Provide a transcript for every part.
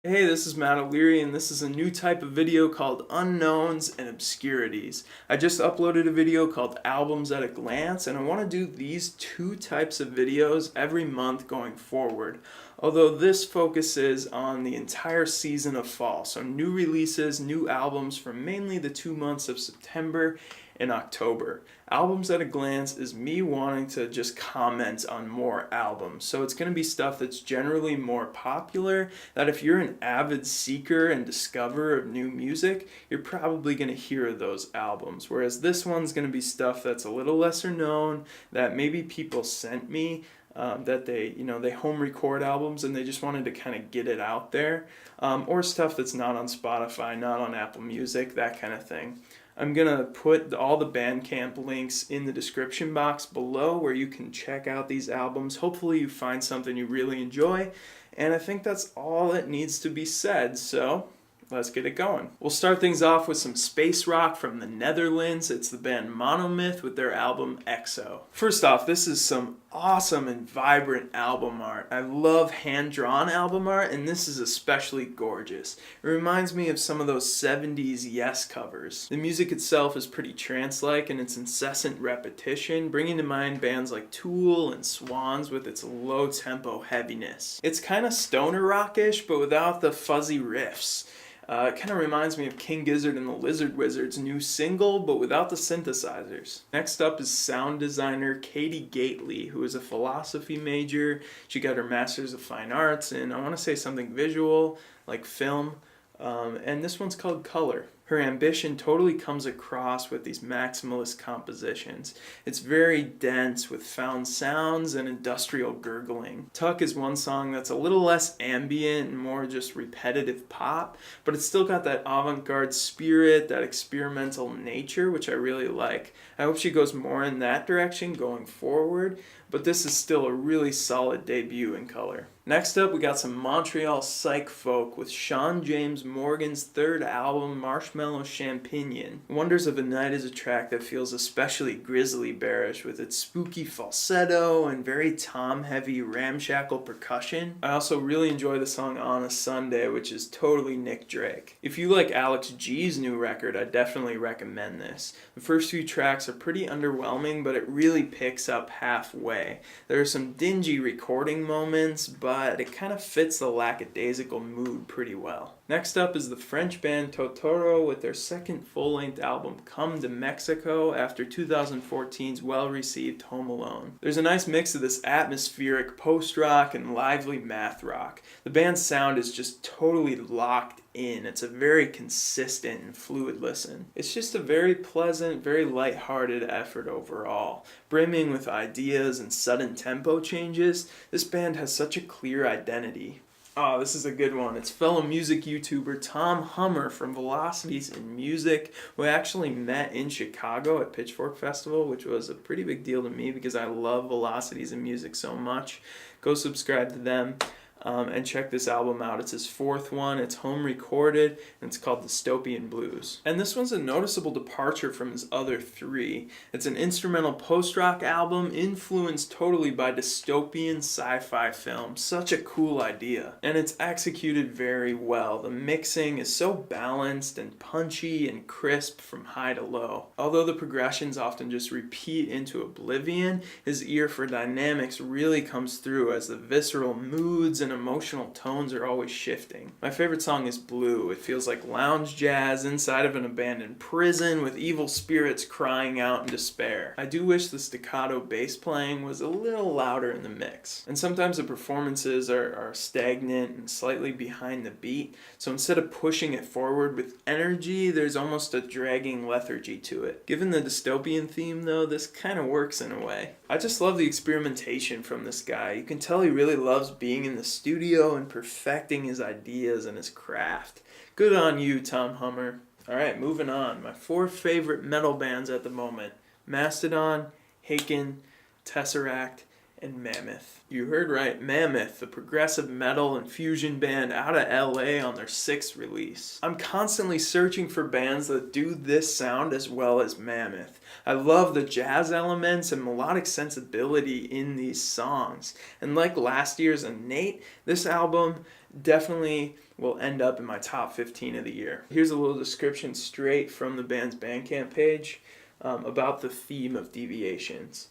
Hey, this is Matt O'Leary, and this is a new type of video called Unknowns and Obscurities. I just uploaded a video called Albums at a Glance, and I want to do these two types of videos every month going forward. Although this focuses on the entire season of fall, so new releases, new albums from mainly the 2 months of September and October. Albums at a Glance is me wanting to just comment on more albums. So it's going to be stuff that's generally more popular, that if you're an avid seeker and discoverer of new music, you're probably going to hear of those albums. Whereas this one's going to be stuff that's a little lesser known, that maybe people sent me, that they home record albums and they just wanted to kind of get it out there, or stuff that's not on Spotify, not on Apple Music, that kind of thing. I'm going to put all the Bandcamp links in the description box below where you can check out these albums. Hopefully you find something you really enjoy, and I think that's all that needs to be said, so let's get it going. We'll start things off with some space rock from the Netherlands. It's the band Mammoth with their album EXO. First off, this is some awesome and vibrant album art. I love hand-drawn album art, and this is especially gorgeous. It reminds me of some of those 70s Yes covers. The music itself is pretty trance-like in its incessant repetition, bringing to mind bands like Tool and Swans with its low-tempo heaviness. It's kind of stoner rockish, but without the fuzzy riffs. It kind of reminds me of King Gizzard and the Lizard Wizard's new single, but without the synthesizers. Next up is sound designer Katie Gately, who is a philosophy major. She got her Master's of Fine Arts in, I want to say something visual, like film, and this one's called Color. Her ambition totally comes across with these maximalist compositions. It's very dense with found sounds and industrial gurgling. Tuck is one song that's a little less ambient and more just repetitive pop, but it's still got that avant-garde spirit, that experimental nature, which I really like. I hope she goes more in that direction going forward, but this is still a really solid debut in Color. Next up, we got some Montreal psych folk with Sean James Morgan's third album, Marshmallow Champignon. Wonders of a Night is a track that feels especially grizzly bearish with its spooky falsetto and very tom-heavy ramshackle percussion. I also really enjoy the song On a Sunday, which is totally Nick Drake. If you like Alex G's new record, I definitely recommend this. The first few tracks are pretty underwhelming, but it really picks up halfway. There are some dingy recording moments, but it kind of fits the lackadaisical mood pretty well. Next up is the French band Totorro with their second full-length album Come to Mexico after 2014's well-received Home Alone. There's a nice mix of this atmospheric post-rock and lively math rock. The band's sound is just totally locked in. It's a very consistent and fluid listen. It's just a very pleasant, very lighthearted effort overall. Brimming with ideas and sudden tempo changes, this band has such a clear identity. Oh, this is a good one. It's fellow music YouTuber Tom Hummer from Velocities in Music, who I actually met in Chicago at Pitchfork Festival, which was a pretty big deal to me because I love Velocities in Music so much. Go subscribe to them. And check this album out. It's his fourth one. It's home recorded, and it's called Dystopian Blues. And this one's a noticeable departure from his other three. It's an instrumental post-rock album influenced totally by dystopian sci-fi films. Such a cool idea. And it's executed very well. The mixing is so balanced and punchy and crisp from high to low. Although the progressions often just repeat into oblivion, his ear for dynamics really comes through as the visceral moods and emotional tones are always shifting. My favorite song is Blue. It feels like lounge jazz inside of an abandoned prison with evil spirits crying out in despair. I do wish the staccato bass playing was a little louder in the mix. And sometimes the performances are stagnant and slightly behind the beat, so instead of pushing it forward with energy, there's almost a dragging lethargy to it. Given the dystopian theme though, this kind of works in a way. I just love the experimentation from this guy. You can tell he really loves being in the studio and perfecting his ideas and his craft. Good on you, Tom Hummer. Alright, moving on. My four favorite metal bands at the moment: Mastodon, Haken, Tesseract, and Mammoth. You heard right, Mammoth, the progressive metal and fusion band out of LA on their sixth release. I'm constantly searching for bands that do this sound as well as Mammoth. I love the jazz elements and melodic sensibility in these songs. And like last year's Innate, this album definitely will end up in my top 15 of the year. Here's a little description straight from the band's Bandcamp page about the theme of Deviations.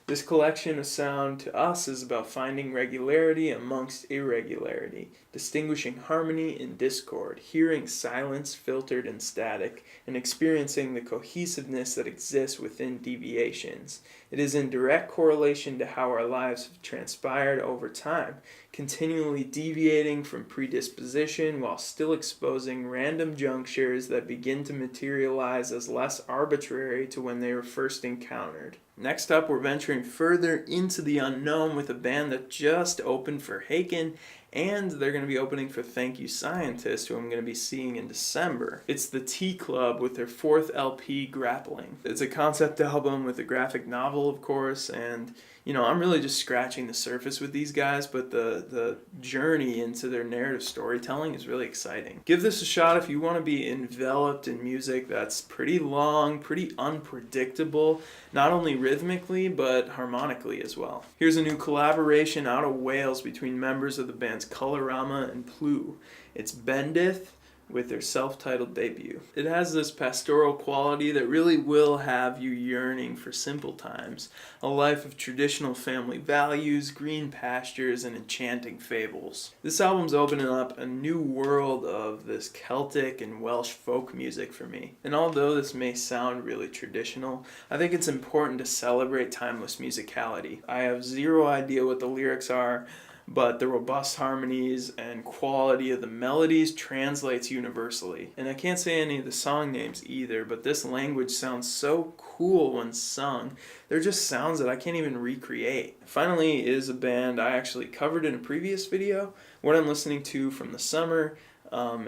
This collection of sound to us is about finding regularity amongst irregularity, distinguishing harmony in discord, hearing silence filtered in static, and experiencing the cohesiveness that exists within deviations. It is in direct correlation to how our lives have transpired over time, continually deviating from predisposition while still exposing random junctures that begin to materialize as less arbitrary to when they were first encountered. Next up, we're venturing further into the unknown with a band that just opened for Haken, and they're going to be opening for Thank You Scientist, who I'm going to be seeing in December. It's the T Club with their 4th LP, Grappling. It's a concept album with a graphic novel, of course, and I'm really just scratching the surface with these guys, but the journey into their narrative storytelling is really exciting. Give this a shot if you want to be enveloped in music that's pretty long, pretty unpredictable, not only rhythmically, but harmonically as well. Here's a new collaboration out of Wales between members of the bands Colorama and Plu. It's Bendith with their self-titled debut. It has this pastoral quality that really will have you yearning for simple times, a life of traditional family values, green pastures, and enchanting fables. This album's opening up a new world of this Celtic and Welsh folk music for me. And although this may sound really traditional, I think it's important to celebrate timeless musicality. I have zero idea what the lyrics are, but the robust harmonies and quality of the melodies translates universally. And I can't say any of the song names either, but this language sounds so cool when sung. They're just sounds that I can't even recreate. Finally is a band I actually covered in a previous video, what I'm listening to from the summer.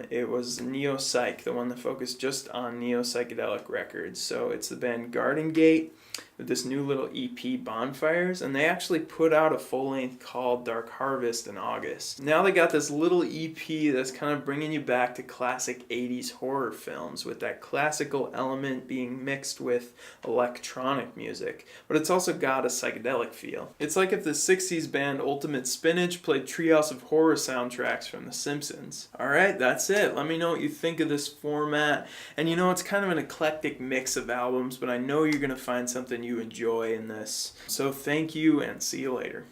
It was Neo-Psych, the one that focused just on neo-psychedelic records. So it's the band Garden Gate with this new little EP, Bonfires, and they actually put out a full-length called Dark Harvest in August. Now they got this little EP that's kind of bringing you back to classic 80s horror films, with that classical element being mixed with electronic music, but it's also got a psychedelic feel. It's like if the 60s band Ultimate Spinach played Treehouse of Horror soundtracks from The Simpsons. Alright, that's it. Let me know what you think of this format, and it's kind of an eclectic mix of albums, but I know you're going to find something you enjoy in this. So thank you, and see you later.